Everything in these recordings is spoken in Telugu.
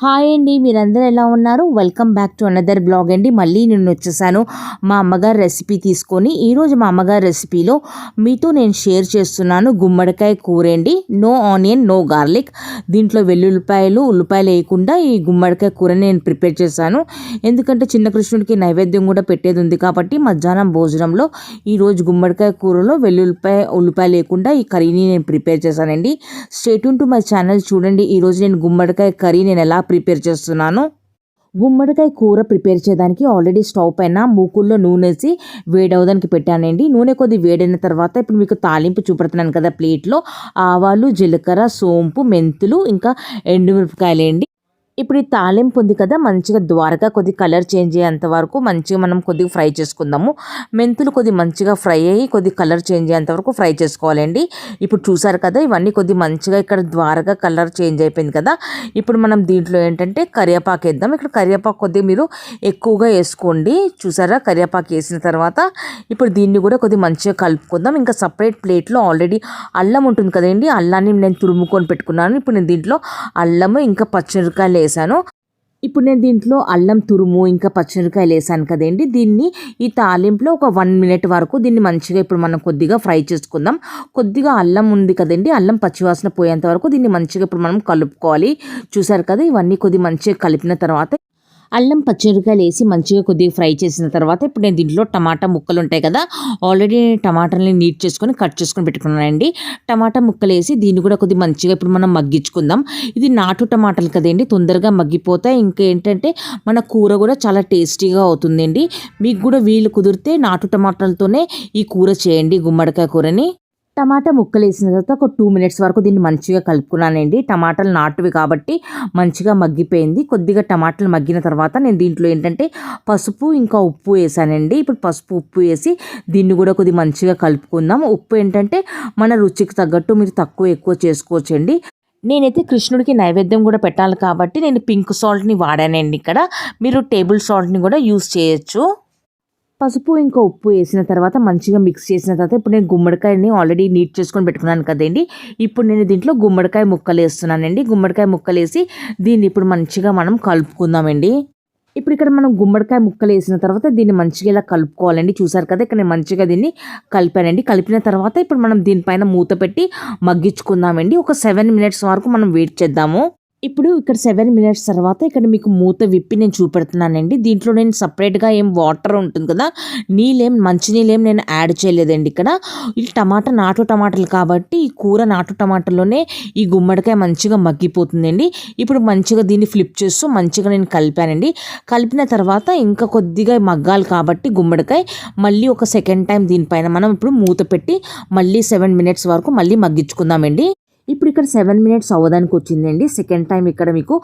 హాయ్ అండి, మీరందరూ ఎలా ఉన్నారు? Welcome back to another blog అండి. మళ్ళీ నేను వచ్చేసాను మా అమ్మగారి రెసిపీ తీసుకొని. ఈరోజు మా అమ్మగారి రెసిపీలో మీతో నేను షేర్ చేస్తున్నాను గుమ్మడికాయ కూర అండి. No onion, no garlic. దీంట్లో వెల్లుల్లిపాయలు, ఉల్లిపాయలు వేయకుండా ఈ గుమ్మడికాయ కూరని నేను ప్రిపేర్ చేశాను. ఎందుకంటే చిన్న కృష్ణుడికి నైవేద్యం కూడా పెట్టేది ఉంది కాబట్టి మధ్యాహ్నం భోజనంలో ఈరోజు గుమ్మడికాయ కూరలో ఉల్లిపాయలు లేకుండా ఈ కర్రీని నేను ప్రిపేర్ చేశానండి. Stay tune to my channel. చూడండి ఈరోజు నేను గుమ్మడికాయ కర్రీ నేను ఎలా ప్రిపేర్ చేస్తున్నాను. గుమ్మడికాయ కూర ప్రిపేర్ చేయడానికి ఆల్రెడీ స్టవ్ పైన మూకుల్లో నూనె వేసి వేడవడానికి పెట్టానండి. నూనె కొద్ది వేడైన తర్వాత ఇప్పుడు మీకు తాలింపు చూపెడుతున్నాను కదా ప్లేట్లో. ఆవాలు, జీలకర్ర, సోంపు, మెంతులు, ఇంకా ఎండుమిరపకాయలేండి. ఇప్పుడు ఈ తాలింపు ఉంది కదా, మంచిగా ద్వారగా కొద్ది కలర్ చేంజ్ అయ్యేంత వరకు మంచిగా మనం కొద్దిగా ఫ్రై చేసుకుందాము. మెంతులు కొద్ది మంచిగా ఫ్రై అయ్యి కొద్ది కలర్ చేంజ్ అయ్యేంత వరకు ఫ్రై చేసుకోవాలండి. ఇప్పుడు చూసారు కదా, ఇవన్నీ కొద్ది మంచిగా ఇక్కడ ద్వారగా కలర్ చేంజ్ అయిపోయింది కదా. ఇప్పుడు మనం దీంట్లో ఏంటంటే కరివేపాకు వేద్దాం. ఇక్కడ కరివేపాకు కొద్దిగా మీరు ఎక్కువగా వేసుకోండి. చూసారా, కరివేపాకు వేసిన తర్వాత ఇప్పుడు దీన్ని కూడా కొద్ది మంచిగా కలుపుకుందాం. ఇంకా సపరేట్ ప్లేట్లో ఆల్రెడీ అల్లం ఉంటుంది కదండి, అల్లాన్ని నేను తురుముకొని పెట్టుకున్నాను. ఇప్పుడు నేను దీంట్లో అల్లము ఇంకా పచ్చిమిరపకాయలు వేసాను. ఇప్పుడు నేను దీంట్లో అల్లం తురుము ఇంకా పచ్చిమిరపకాయలు వేసాను కదండి. దీన్ని ఈ తాలింపులో ఒక 1 minute వరకు దీన్ని మంచిగా ఇప్పుడు మనం కొద్దిగా ఫ్రై చేసుకుందాం. కొద్దిగా అల్లం ఉంది కదండి, అల్లం పచ్చివాసన పోయేంత వరకు దీన్ని మంచిగా ఇప్పుడు మనం కలుపుకోవాలి. చూసారు కదా, ఇవన్నీ కొద్దిగా మంచిగా కలిపిన తర్వాత అల్లం పచ్చిమిరపకాయలు వేసి మంచిగా కొద్దిగా ఫ్రై చేసిన తర్వాత ఇప్పుడు నేను దీంట్లో టమాటా ముక్కలు ఉంటాయి కదా, ఆల్రెడీ నేను టమాటాలని నీట్ చేసుకొని కట్ చేసుకొని పెట్టుకున్నానండి. టమాటా ముక్కలు వేసి దీన్ని కూడా కొద్దిగా మంచిగా ఇప్పుడు మనం మగ్గించుకుందాం. ఇది నాటు టమాటాలు కదండి, తొందరగా మగ్గిపోతాయి. ఇంకేంటంటే మన కూర కూడా చాలా టేస్టీగా అవుతుందండి. మీకు కూడా వీలు కుదిరితే నాటు టమాటాలతోనే ఈ కూర చేయండి, గుమ్మడికాయ కూరని. టమాటా ముక్కలు వేసిన తర్వాత ఒక 2 minutes వరకు దీన్ని మంచిగా కలుపుకున్నానండి. టమాటాలు నాటువి కాబట్టి మంచిగా మగ్గిపోయింది. కొద్దిగా టమాటాలు మగ్గిన తర్వాత నేను దీంట్లో ఏంటంటే పసుపు ఇంకా ఉప్పు వేసానండి. ఇప్పుడు పసుపు ఉప్పు వేసి దీన్ని కూడా కొద్దిగా మంచిగా కలుపుకుందాం. ఉప్పు ఏంటంటే మన రుచికి తగ్గట్టు మీరు తక్కువ ఎక్కువ చేసుకోవచ్చండి. నేనైతే కృష్ణుడికి నైవేద్యం కూడా పెట్టాలి కాబట్టి నేను పింక్ సాల్ట్ని వాడానండి. ఇక్కడ మీరు టేబుల్ సాల్ట్ని కూడా యూస్ చేయొచ్చు. పసుపు ఇంకా ఉప్పు వేసిన తర్వాత మంచిగా మిక్స్ చేసిన తర్వాత ఇప్పుడు నేను గుమ్మడికాయని ఆల్రెడీ నీట్ చేసుకొని పెట్టుకున్నాను కదండి. ఇప్పుడు నేను దీంట్లో గుమ్మడికాయ ముక్కలు వేస్తున్నానండి. గుమ్మడికాయ ముక్కలు వేసి దీన్ని ఇప్పుడు మంచిగా మనం కలుపుకుందామండి. ఇప్పుడు ఇక్కడ మనం గుమ్మడికాయ ముక్కలు వేసిన తర్వాత దీన్ని మంచిగా ఇలా కలుపుకోవాలండి. చూసారు కదా, ఇక్కడ నేను మంచిగా దీన్ని కలిపానండి. కలిపిన తర్వాత ఇప్పుడు మనం దీనిపైన మూత పెట్టి మగ్గించుకుందామండి. ఒక 7 minutes వరకు మనం వెయిట్ చేద్దాము. ఇప్పుడు ఇక్కడ 7 minutes తర్వాత ఇక్కడ మీకు మూత విప్పి నేను చూపెడుతున్నానండి. దీంట్లో నేను సపరేట్గా ఏం వాటర్ ఉంటుంది కదా, మంచినీళ్ళేం నేను యాడ్ చేయలేదండి. ఇక్కడ ఈ నాటు టమాటాలు కాబట్టి ఈ కూర నాటు టమాటాలోనే ఈ గుమ్మడికాయ మంచిగా మగ్గిపోతుందండి. ఇప్పుడు మంచిగా దీన్ని ఫ్లిప్ చేస్తూ మంచిగా నేను కలిపానండి. కలిపిన తర్వాత ఇంకా కొద్దిగా మగ్గాలి కాబట్టి గుమ్మడికాయ మళ్ళీ ఒక సెకండ్ టైం దీనిపైన మనం ఇప్పుడు మూత పెట్టి మళ్ళీ 7 minutes వరకు మళ్ళీ మగ్గించుకుందామండి. ఇప్పుడు ఇక్కడ 7 minutes అవ్వడానికి వచ్చిందండి. సెకండ్ టైం ఇక్కడ మీకు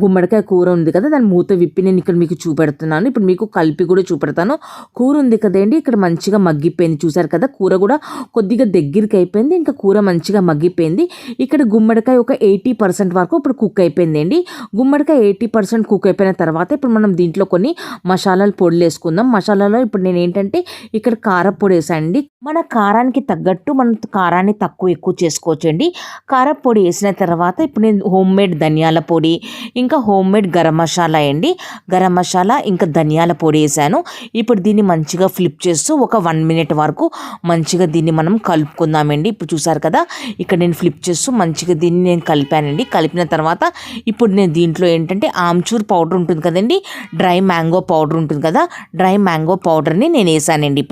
గుమ్మడికాయ కూర ఉంది కదా, దాని మూత విప్పి నేను ఇక్కడ మీకు చూపెడుతున్నాను. ఇప్పుడు మీకు కలిపి కూడా చూపెడతాను. కూర ఉంది కదండి, ఇక్కడ మంచిగా మగ్గిపోయింది. చూసారు కదా, కూర కూడా కొద్దిగా దగ్గరికి అయిపోయింది. ఇంకా కూర మంచిగా మగ్గిపోయింది. ఇక్కడ గుమ్మడికాయ ఒక 80% వరకు ఇప్పుడు కుక్ అయిపోయిందండి. గుమ్మడికాయ 80% కుక్ అయిపోయిన తర్వాత ఇప్పుడు మనం దీంట్లో కొన్ని మసాలాలు పొడులు వేసుకుందాం. మసాలాలో ఇప్పుడు నేను ఏంటంటే ఇక్కడ కారపొడి వేసానండి. మన కారానికి తగ్గట్టు మనం కారాన్ని తక్కువ ఎక్కువ చేసుకోవచ్చండి. కారపొడి వేసిన తర్వాత ఇప్పుడు నేను హోమ్మేడ్ ధనియాల పొడి ఇంకా హోమ్మేడ్ గరం మసాలా అండి, గరం మసాలా ఇంకా ధనియాల పొడి వేసాను. ఇప్పుడు దీన్ని మంచిగా ఫ్లిప్ చేస్తూ ఒక 1 minute వరకు మంచిగా దీన్ని మనం కలుపుకుందామండి. ఇప్పుడు చూసారు కదా, ఇక్కడ నేను ఫ్లిప్ చేస్తూ మంచిగా దీన్ని నేను కలిపానండి. కలిపిన తర్వాత ఇప్పుడు నేను దీంట్లో ఏంటంటే ఆమ్చూర్ పౌడర్ ఉంటుంది కదండి, డ్రై మ్యాంగో పౌడర్ ఉంటుంది కదా, డ్రై మ్యాంగో పౌడర్ని నేను వేసానండి.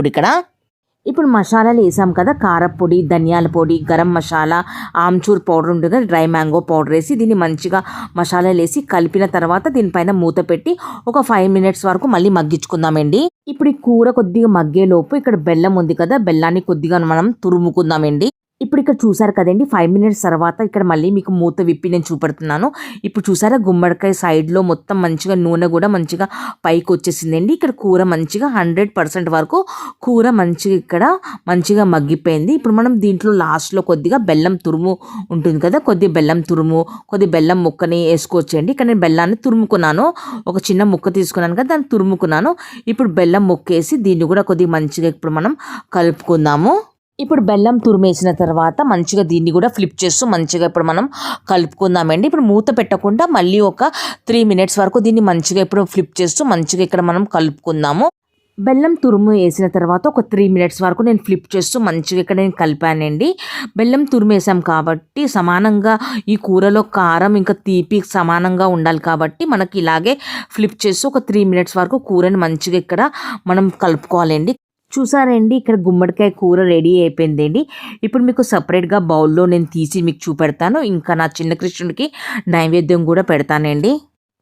ఇప్పుడు మసాలాలు వేసాం కదా, కారపొడి, ధనియాల పొడి, గరం మసాలా, ఆమ్చూర్ పౌడర్ ఉంటుంది కదా, డ్రై మ్యాంగో పౌడర్ వేసి దీన్ని మంచిగా మసాలాలు వేసి కలిపిన తర్వాత దీనిపైన మూత పెట్టి ఒక 5 minutes వరకు మళ్ళీ మగ్గించుకుందామండి. ఇప్పుడు ఈ కూర కొద్దిగా మగ్గేలోపు ఇక్కడ బెల్లం ఉంది కదా, బెల్లాన్ని కొద్దిగా మనం తురుముకుందామండి. ఇప్పుడు ఇక్కడ చూసారు కదండి, 5 minutes తర్వాత ఇక్కడ మళ్ళీ మీకు మూత విప్పి నేను చూపెడుతున్నాను. ఇప్పుడు చూసారా, గుమ్మడికాయ సైడ్లో మొత్తం మంచిగా నూనె కూడా మంచిగా పైకి వచ్చేసిందండి. ఇక్కడ కూర మంచిగా 100% వరకు కూర మంచిగా ఇక్కడ మంచిగా మగ్గిపోయింది. ఇప్పుడు మనం దీంట్లో లాస్ట్లో కొద్దిగా బెల్లం తురుము ఉంటుంది కదా, కొద్దిగా బెల్లం తురుము, కొద్దిగా బెల్లం ముక్కని వేసుకోవచ్చండి. ఇక్కడ నేను బెల్లాన్ని తురుముకున్నాను, ఒక చిన్న ముక్క తీసుకున్నాను కదా, దాన్ని తురుముకున్నాను. ఇప్పుడు బెల్లం ముక్క వేసి దీన్ని కూడా కొద్దిగా మంచిగా ఇప్పుడు మనం కలుపుకుందాము. ఇప్పుడు బెల్లం తురిమేసిన తర్వాత మంచిగా దీన్ని కూడా ఫ్లిప్ చేస్తూ మంచిగా ఇప్పుడు మనం కలుపుకుందామండి. ఇప్పుడు మూత పెట్టకుండా మళ్ళీ ఒక 3 మినిట్స్ వరకు దీన్ని మంచిగా ఇప్పుడు ఫ్లిప్ చేస్తూ మంచిగా ఇక్కడ మనం కలుపుకుందాము. బెల్లం తురుము వేసిన తర్వాత ఒక 3 మినిట్స్ వరకు నేను ఫ్లిప్ చేస్తూ మంచిగా ఇక్కడ నేను కలిపానండి. బెల్లం తురుము వేసాం కాబట్టి సమానంగా ఈ కూరలో కారం ఇంకా తీపి సమానంగా ఉండాలి కాబట్టి మనకి ఇలాగే ఫ్లిప్ చేస్తూ ఒక 3 మినిట్స్ వరకు కూరని మంచిగా ఇక్కడ మనం కలుపుకోవాలండి. చూసారండి, ఇక్కడ గుమ్మడికాయ కూర రెడీ అయిపోయిందండి. ఇప్పుడు మీకు సపరేట్గా బౌల్లో నేను తీసి మీకు చూపెడతాను. ఇంకా నా చిన్న కృష్ణుడికి నైవేద్యం కూడా పెడతానండి.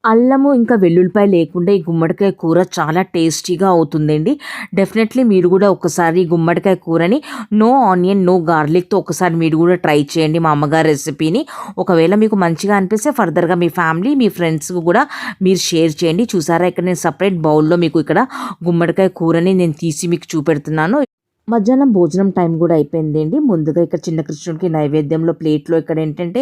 అల్లము ఇంకా వెల్లుల్లిపాయ లేకుండా ఈ గుమ్మడికాయ కూర చాలా టేస్టీగా అవుతుందండి. డెఫినెట్లీ మీరు కూడా ఒకసారి గుమ్మడికాయ కూరని నో ఆనియన్ నో గార్లిక్తో ఒకసారి మీరు కూడా ట్రై చేయండి మా అమ్మగారి రెసిపీని. ఒకవేళ మీకు మంచిగా అనిపిస్తే ఫర్దర్గా మీ ఫ్యామిలీ మీ ఫ్రెండ్స్కి కూడా మీరు షేర్ చేయండి. చూసారా, ఇక్కడ నేను సపరేట్ బౌల్లో మీకు ఇక్కడ గుమ్మడికాయ కూరని నేను తీసి మీకు చూపెడుతున్నాను. మధ్యాహ్నం భోజనం టైం కూడా అయిపోయిందండి. ముందుగా ఇక్కడ చిన్న కృష్ణుడికి నైవేద్యంలో ప్లేట్లో ఇక్కడ ఏంటంటే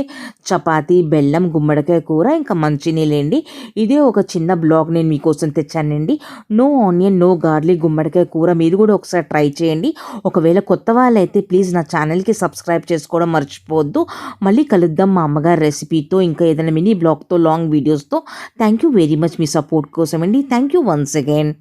చపాతీ, బెల్లం, గుమ్మడికాయ కూర ఇంకా మంచినీళ్ళండి. ఇదే ఒక చిన్న బ్లాగ్ నేను మీకోసం తెచ్చానండి. నో ఆనియన్ నో గార్లిక్ గుమ్మడికాయ కూర మీరు కూడా ఒకసారి ట్రై చేయండి. ఒకవేళ కొత్త వాళ్ళైతే ప్లీజ్ నా ఛానల్కి సబ్స్క్రైబ్ చేసుకోవడం మర్చిపోవద్దు. మళ్ళీ కలుద్దాం మా అమ్మగారి రెసిపీతో ఇంకా ఏదైనా మినీ బ్లాగ్తో లాంగ్ వీడియోస్తో. థ్యాంక్ యూ వెరీ మచ్ మీ సపోర్ట్ కోసం అండి. Thank you once again.